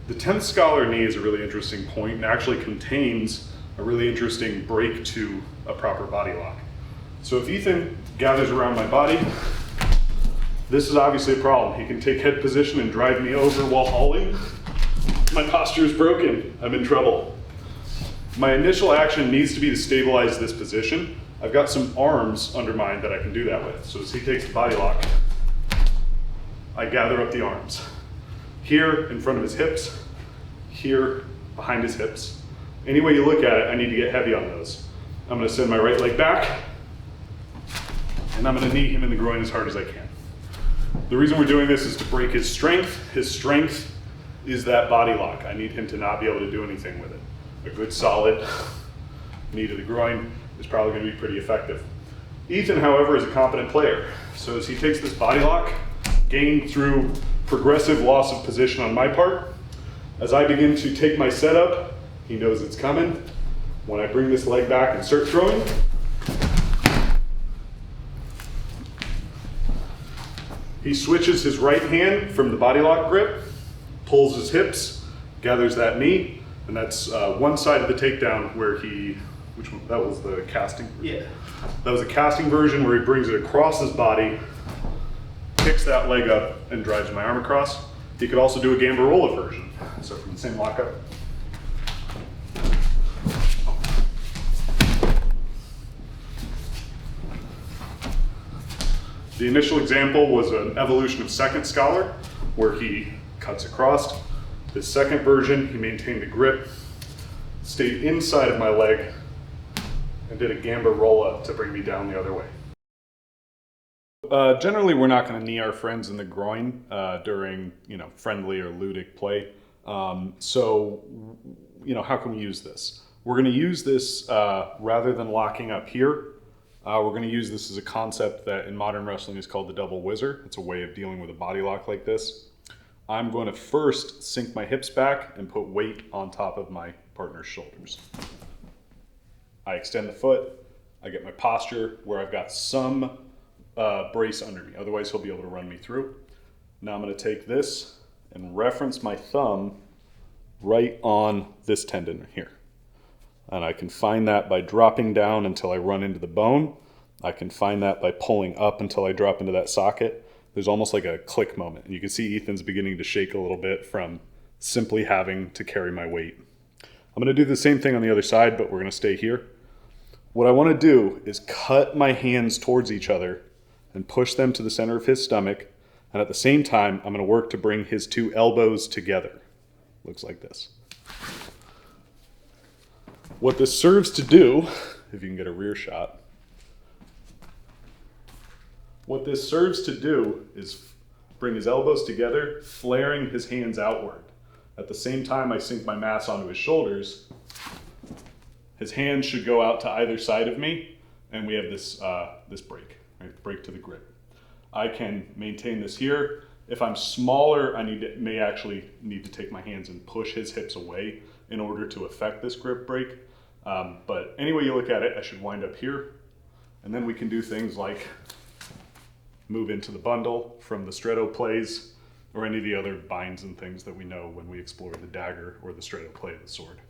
The 10th scholar knee is a really interesting point and actually contains a really interesting break to a proper body lock. So if Ethan gathers around my body, this is obviously a problem. He can take head position and drive me over while hauling. My posture is broken. I'm in trouble. My initial action needs to be to stabilize this position. I've got some arms under mine that I can do that with. So as he takes the body lock, I gather up the arms. Here in front of his hips, here behind his hips. Any way you look at it, I need to get heavy on those. I'm gonna send my right leg back, and I'm gonna knee him in the groin as hard as I can. The reason we're doing this is to break his strength. His strength is that body lock. I need him to not be able to do anything with it. A good solid knee to the groin is probably gonna be pretty effective. Ethan, however, is a competent player. So as he takes this body lock, gained through progressive loss of position on my part, as I begin to take my setup, he knows it's coming. When I bring this leg back and start throwing, he switches his right hand from the body lock grip, pulls his hips, gathers that knee, and that's one side of the takedown where he, which one? That was the casting? Yeah. That was a casting version where he brings it across his body, picks that leg up, and drives my arm across. He could also do a gambarola version. So from the same lockup. The initial example was an evolution of second scholar, where he cuts across. The second version, he maintained the grip, stayed inside of my leg, and did a gambarola to bring me down the other way. Generally, we're not going to knee our friends in the groin during, friendly or ludic play. So, how can we use this? We're going to use this rather than locking up here. We're going to use this as a concept that in modern wrestling is called the double whizzer. It's a way of dealing with a body lock like this. I'm going to first sink my hips back and put weight on top of my partner's shoulders. I extend the foot. I get my posture where I've got some brace under me, otherwise he'll be able to run me through. Now I'm going to take this and reference my thumb right on this tendon here. And I can find that by dropping down until I run into the bone. I can find that by pulling up until I drop into that socket. There's almost like a click moment. And you can see Ethan's beginning to shake a little bit from simply having to carry my weight. I'm going to do the same thing on the other side, but we're going to stay here. What I want to do is cut my hands towards each other and push them to the center of his stomach. And at the same time, I'm going to work to bring his two elbows together. Looks like this. What this serves to do, if you can get a rear shot, what this serves to do is bring his elbows together, flaring his hands outward. At the same time, I sink my mass onto his shoulders. His hands should go out to either side of me, and we have this break. Right? Break to the grip. I can maintain this here. If I'm smaller, I may actually need to take my hands and push his hips away in order to affect this grip break. But any way you look at it, I should wind up here. And then we can do things like move into the bundle from the stretto plays or any of the other binds and things that we know when we explore the dagger or the stretto play of the sword.